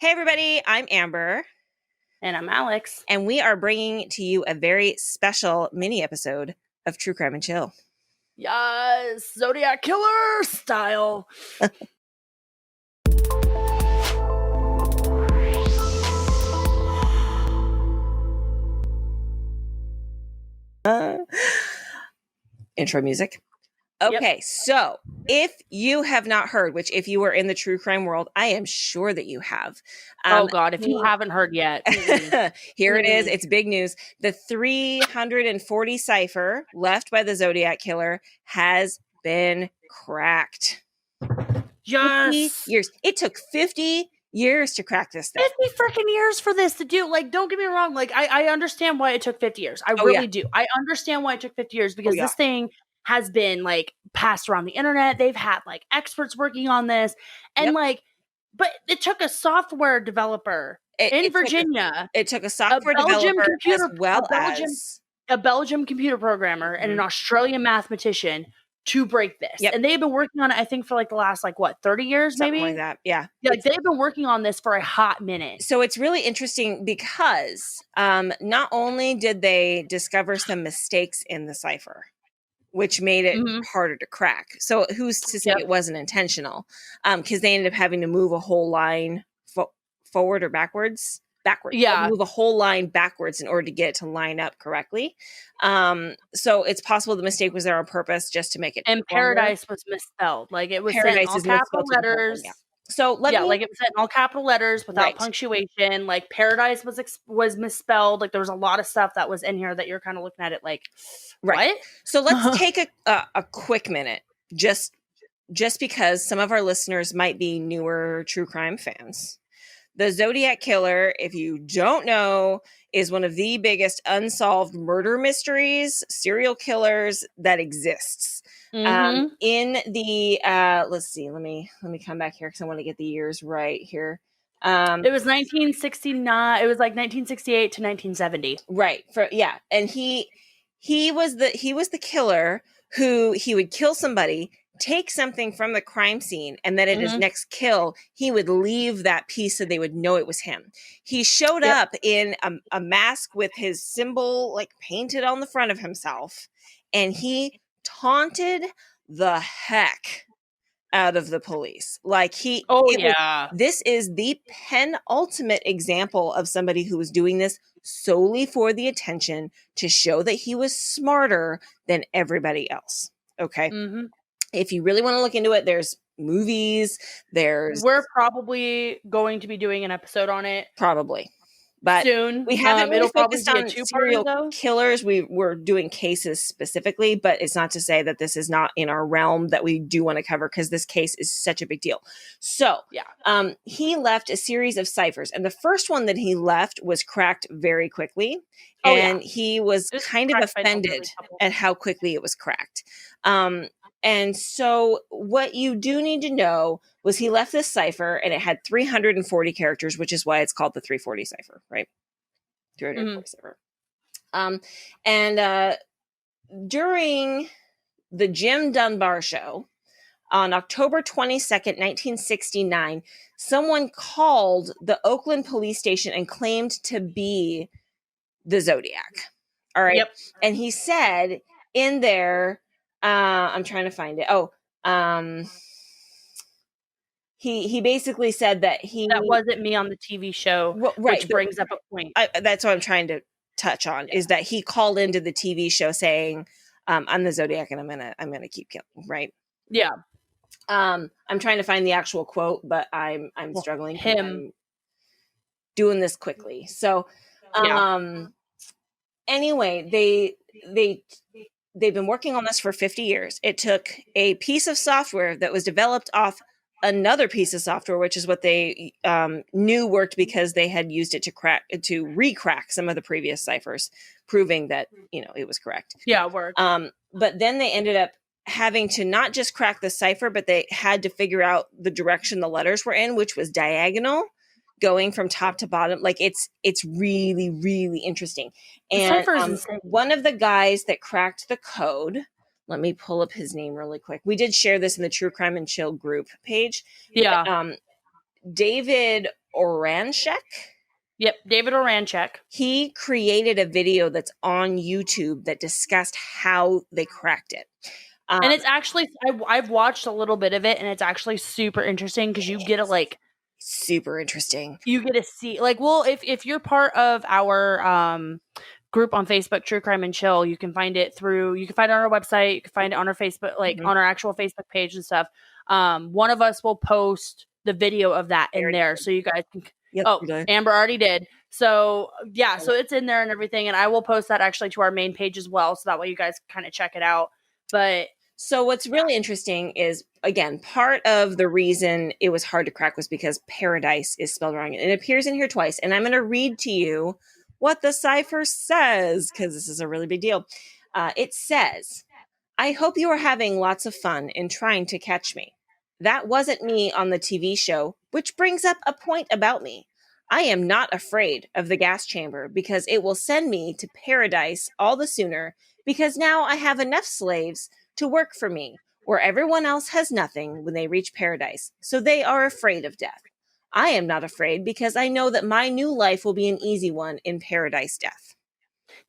Hey everybody, I'm Amber. And I'm Alex. And we are bringing to you a very special mini episode of True Crime and Chill. Yes, Zodiac Killer style. Intro music. Okay, Yep. So if you have not heard, which if you were in the true crime world, I am sure that you have. Oh God, if you haven't heard yet. Here it is. It's big news. The 340 cipher left by the Zodiac Killer has been cracked. Yes. 50 years. It took 50 years to crack this thing. 50 freaking years for this to do. Like, don't get me wrong. Like, I understand why it took 50 years. I really do. I understand why it took 50 years because this thing has been like passed around the internet. They've had like experts working on this. And but it took a software developer in Virginia. It took a software developer as well as a Belgian computer programmer and an Australian mathematician to break this. And they've been working on it, I think, for like the last 30 years, something maybe like that. Yeah. Like they've been working on this for a hot minute. So it's really interesting because not only did they discover some mistakes in the cipher, which made it harder to crack. So who's to say it wasn't intentional? Because they ended up having to move a whole line forward or backwards. Yeah. Move a whole line backwards in order to get it to line up correctly. So it's possible the mistake was there on purpose just to make it. And Paradise was misspelled. Like it was sent in all capital letters. So like it So let's take a quick minute, just because some of our listeners might be newer true crime fans. The Zodiac Killer, if you don't know, is one of the biggest unsolved murder mysteries, serial killers that exists. In the let's see, let me come back here because I want to get the years right here. It was 1969. It was like 1968 to 1970. Right. And he was the killer who he would kill somebody, take something from the crime scene, and then at his next kill, he would leave that piece so they would know it was him. He showed up in a mask with his symbol painted on the front of himself, and he taunted the heck out of the police. This is the penultimate example of somebody who was doing this solely for the attention to show that he was smarter than everybody else. Okay. If you really want to look into it, there's movies, we're probably going to be doing an episode on it. Probably. But soon. We haven't really focused on serial killers. We're doing cases specifically, but it's not to say that this is not in our realm that we do want to cover because this case is such a big deal. So he left a series of ciphers, and the first one that he left was cracked very quickly. And he was kind of offended at how quickly it was cracked. And so what you do need to know was he left this cipher and it had 340 characters, which is why it's called the 340 cipher, right? 340 cipher. And during the Jim Dunbar show on October 22nd, 1969, someone called the Oakland police station and claimed to be the Zodiac. All right. And he said in there, I'm trying to find it. He basically said that that wasn't me on the TV show, which brings up a point. That's what I'm trying to touch on is that he called into the TV show saying, "I'm the Zodiac and I'm gonna keep killing." Right? Yeah. I'm trying to find the actual quote, but I'm struggling. I'm doing this quickly. So, anyway, they've been working on this for 50 years. It took a piece of software that was developed off another piece of software, which is what they knew worked because they had used it to re-crack some of the previous ciphers, proving that, it was correct. Yeah, it worked. But then they ended up having to not just crack the cipher, but they had to figure out the direction the letters were in, which was diagonal, going from top to bottom. Like it's really, really interesting. And one of the guys that cracked the code, let me pull up his name really quick. We did share this in the True Crime and Chill group page. Yeah. David Oranchek. Yep, David Oranchek. He created a video that's on YouTube that discussed how they cracked it. And it's actually, I've watched a little bit of it, and it's actually super interesting because you get to like super interesting. You get to see like, well, if you're part of our group on Facebook, True Crime and Chill, you can find it on our website, you can find it on our Facebook, like on our actual Facebook page and stuff. One of us will post the video of that in there, so you guys can. Yep, oh, Amber already did. So yeah, so it's in there and everything, and I will post that actually to our main page as well, so that way you guys kind of check it out. But so what's really interesting is, again, part of the reason it was hard to crack was because paradise is spelled wrong. And it appears in here twice. And I'm going to read to you what the cipher says, because this is a really big deal. It says, "I hope you are having lots of fun in trying to catch me. That wasn't me on the TV show, which brings up a point about me. I am not afraid of the gas chamber because it will send me to paradise all the sooner, because now I have enough slaves to work for me, where everyone else has nothing when they reach paradise. So they are afraid of death. I am not afraid because I know that my new life will be an easy one in paradise death."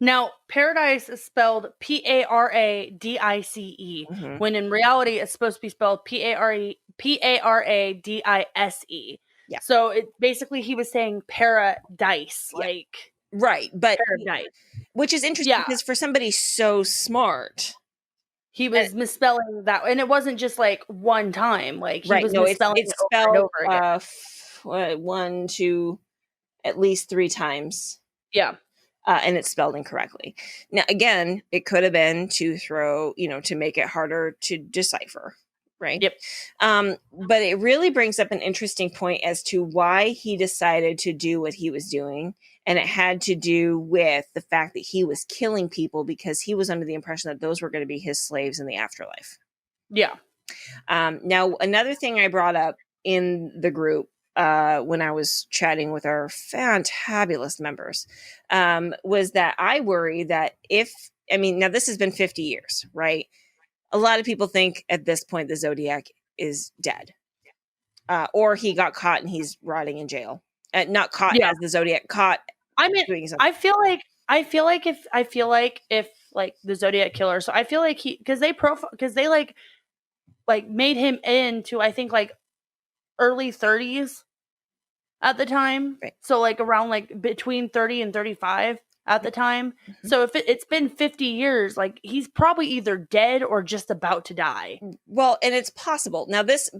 Now, paradise is spelled Paradice, when in reality it's supposed to be spelled Paradise. Yeah. So it basically, he was saying paradise, like right, but paradise, which is interesting because for somebody so smart, he was misspelling that, and it wasn't just like one time. Like he was misspelling it's it over and over again. 1, 2, at least 3 times. Yeah. And it's spelled incorrectly. Now, again, it could have been to throw, to make it harder to decipher, right? Yep. But it really brings up an interesting point as to why he decided to do what he was doing. And it had to do with the fact that he was killing people because he was under the impression that those were going to be his slaves in the afterlife. Yeah. Now, another thing I brought up in the group when I was chatting with our fantabulous members was that I worry that now this has been 50 years, right? A lot of people think at this point the Zodiac is dead, or he got caught and he's rotting in jail. Not caught as the Zodiac, caught. I mean, I feel like if like the Zodiac killer, so I feel like because they like made him into, I think, like early 30s at the time. Right. So like around like between 30 and 35 at the time. Mm-hmm. So if it's been 50 years, like he's probably either dead or just about to die. Well, and it's possible. Now this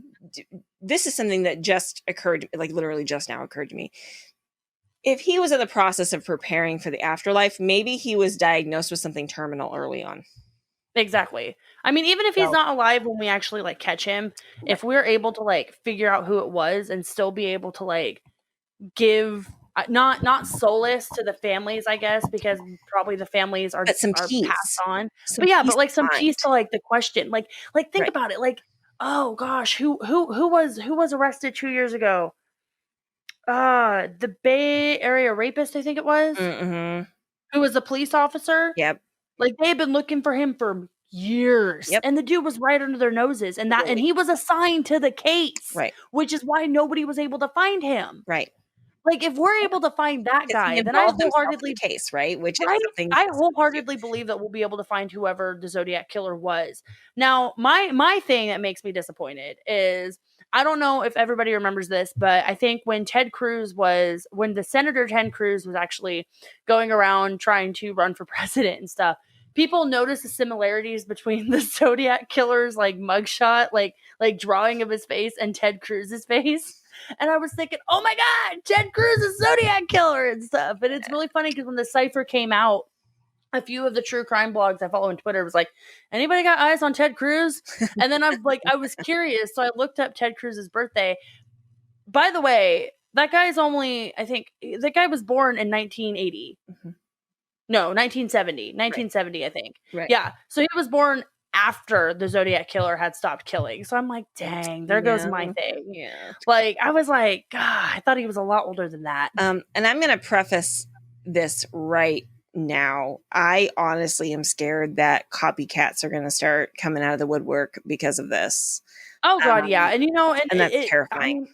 is something that just occurred, like literally just now occurred to me. If he was in the process of preparing for the afterlife, maybe he was diagnosed with something terminal early on. Exactly. I mean, even if he's not alive when we actually like catch him, if we're able to like figure out who it was and still be able to like give not solace to the families, I guess, because probably the families are passed on. But like some peace to like the question. Like think about it. Like, oh gosh, who was arrested 2 years ago? The Bay Area rapist, I think it was. Mm-hmm. Who was a police officer. Yep. Like they had been looking for him for years. Yep. And the dude was right under their noses, and he was assigned to the case. Right. Which is why nobody was able to find him. Right. Like if we're able to find that guy, then I wholeheartedly case, right? Which is something I wholeheartedly believe that we'll be able to find whoever the Zodiac killer was. Now, my thing that makes me disappointed is, I don't know if everybody remembers this, but I think when the Senator Ted Cruz was actually going around trying to run for president and stuff, people noticed the similarities between the Zodiac killer's like mugshot, like drawing of his face, and Ted Cruz's face. And I was thinking, oh my God, Ted Cruz is Zodiac killer and stuff. And it's really funny because when the Cypher came out, a few of the true crime blogs I follow on Twitter was like, anybody got eyes on Ted Cruz? And then I was curious. So I looked up Ted Cruz's birthday. By the way, that guy's that guy was born in 1980. Mm-hmm. No, 1970. 1970, right. I think. Right. Yeah. So he was born after the Zodiac killer had stopped killing. So I'm like, dang, there goes my thing. Yeah. Like, I was like, God, I thought he was a lot older than that. And I'm going to preface this right now. I honestly am scared that copycats are going to start coming out of the woodwork because of this. Oh God, yeah. And and that's terrifying.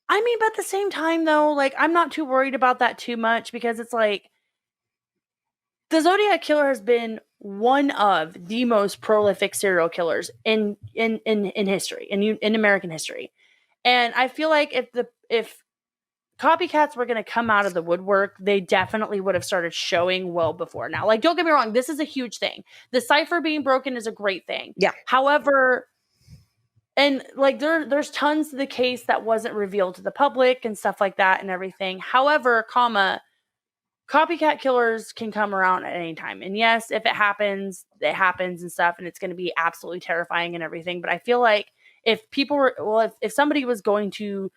I mean, but at the same time, though, like, I'm not too worried about that too much because it's like the Zodiac killer has been one of the most prolific serial killers in history, in American history. And I feel like if copycats were going to come out of the woodwork, they definitely would have started showing well before now. Like, don't get me wrong, this is a huge thing. The cipher being broken is a great thing. Yeah. However, and like there's tons of the case that wasn't revealed to the public and stuff like that and everything. However, copycat killers can come around at any time. And yes, if it happens and stuff, and it's going to be absolutely terrifying and everything. But I feel like if people were, well, if somebody was going to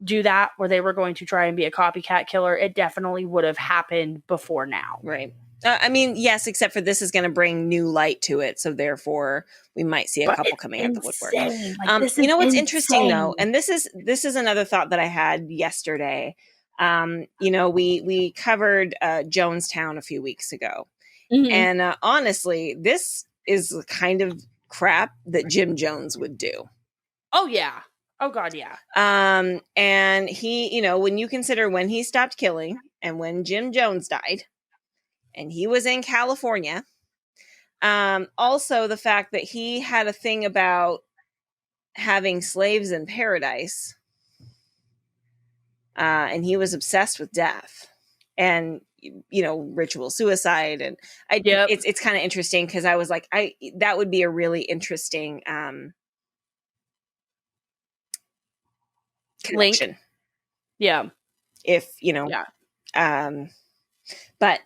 do that, where they were going to try and be a copycat killer, it definitely would have happened before now. Right. I mean, yes, except for this is going to bring new light to it. So therefore we might see a couple coming out the woodwork. Like, you know what's interesting though? And this is another thought that I had yesterday. You know, we covered Jonestown a few weeks ago. Mm-hmm. And honestly, this is the kind of crap that Jim Jones would do. Oh, yeah. Oh, God, yeah. And he, you know, when you consider when he stopped killing and when Jim Jones died, and he was in California. Also, the fact that he had a thing about having slaves in paradise. And he was obsessed with death and, you know, ritual suicide. And it's kind of interesting because I was like, that would be a really interesting connection. Link. Yeah. If, you know, but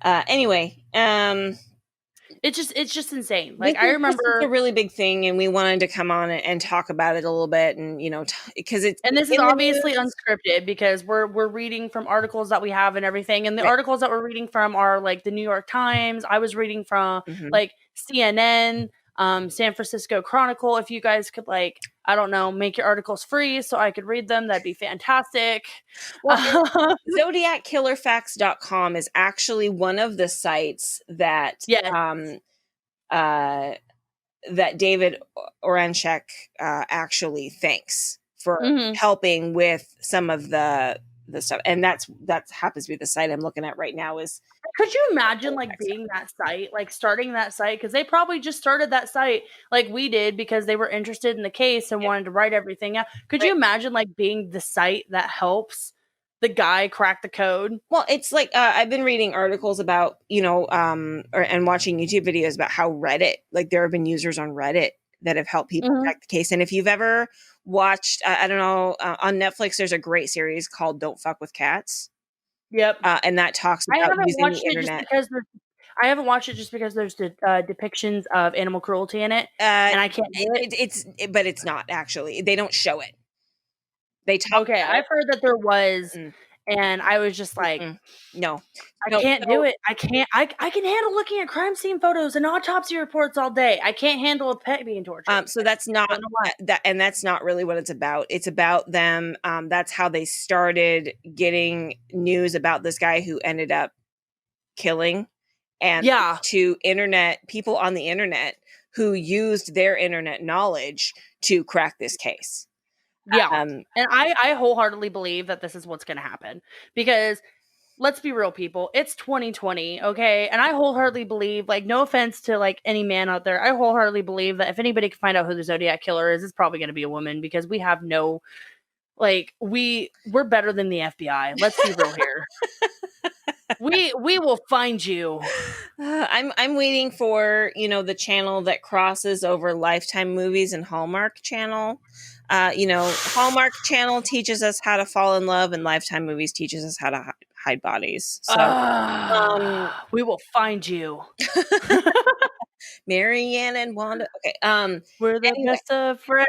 anyway, it's just insane. Like, I remember it's a really big thing, and we wanted to come on and talk about it a little bit, and you know, because it's and this is obviously unscripted because we're reading from articles that we have and everything, and the articles that we're reading from are like the New York Times. I was reading from like CNN, San Francisco Chronicle. If you guys could, like, I don't know, make your articles free so I could read them, that'd be fantastic. Well, ZodiacKillerFacts.com is actually one of the sites that that David Oranchek actually thanks for helping with some of the stuff, and that happens to be the site I'm looking at right now. Is could you imagine like being that site, like starting that site? Because they probably just started that site like we did because they were interested in the case and wanted to write everything out. Could you imagine like being the site that helps the guy crack the code? Well, it's like I've been reading articles about, you know, and watching YouTube videos about how Reddit, like there have been users on Reddit that have helped people crack the case. And if you've ever watched, I don't know, on Netflix, there's a great series called Don't Fuck with Cats. Yep. And that talks about using the internet. I haven't watched it just because there's depictions of animal cruelty in it, and I can't do it. But it's not actually. They don't show it. They talk. Okay, I've heard that there was, and I was just like, no, I can't do it. I can't. I can handle looking at crime scene photos and autopsy reports all day. I can't handle a pet being tortured. So that's not that, and that's not really what it's about. It's about them. That's how they started getting news about this guy who ended up killing, and to people on the internet who used their internet knowledge to crack this case. Yeah. And I wholeheartedly believe that this is what's going to happen because let's be real, people, it's 2020. Okay. And I wholeheartedly believe, like, no offense to like any man out there, I wholeheartedly believe that if anybody can find out who the Zodiac killer is, it's probably going to be a woman because we have no, like, we're better than the FBI. Let's be real here. We will find you. I'm waiting for, you know, the channel that crosses over Lifetime movies and Hallmark Channel. You know, Hallmark Channel teaches us how to fall in love, and Lifetime movies teaches us how to hide bodies. So we will find you. Marianne and Wanda. Okay. We're the best of friends.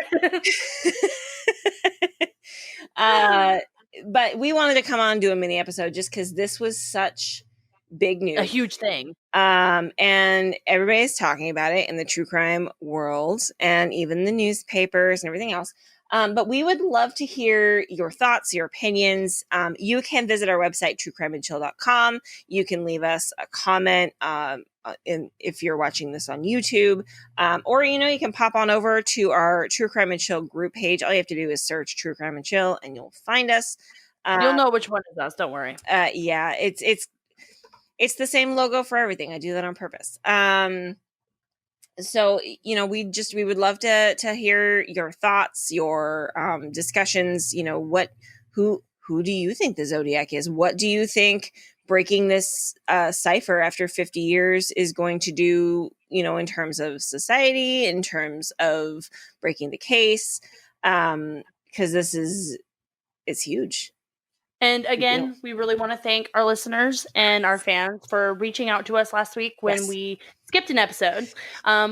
But we wanted to come on and do a mini episode just because this was such big news. A huge thing. And everybody's talking about it in the true crime world and even the newspapers and everything else. But we would love to hear your thoughts, your opinions. You can visit our website, truecrimeandchill.com. You can leave us a comment if you're watching this on YouTube. Or, you can pop on over to our True Crime and Chill group page. All you have to do is search True Crime and Chill and you'll find us. You'll know which one is us. Don't worry. Yeah, it's the same logo for everything. I do that on purpose. So, we would love to hear your thoughts, your discussions. Who do you think the Zodiac is? What do you think breaking this cipher after 50 years is going to do, in terms of society, in terms of breaking the case? Because it's huge. And again, we really want to thank our listeners and our fans for reaching out to us last week when we skipped an episode.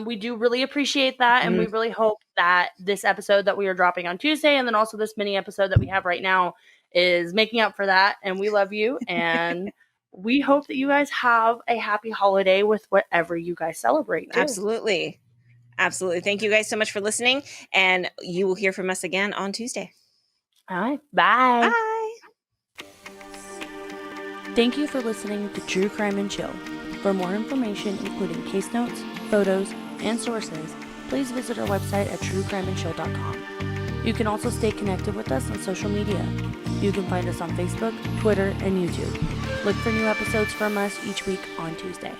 We do really appreciate that. And we really hope that this episode that we are dropping on Tuesday and then also this mini episode that we have right now is making up for that. And we love you. And we hope that you guys have a happy holiday with whatever you guys celebrate too. Absolutely. Thank you guys so much for listening. And you will hear from us again on Tuesday. All right. Bye. Bye. Thank you for listening to True Crime and Chill. For more information, including case notes, photos, and sources, please visit our website at truecrimeandchill.com. You can also stay connected with us on social media. You can find us on Facebook, Twitter, and YouTube. Look for new episodes from us each week on Tuesday.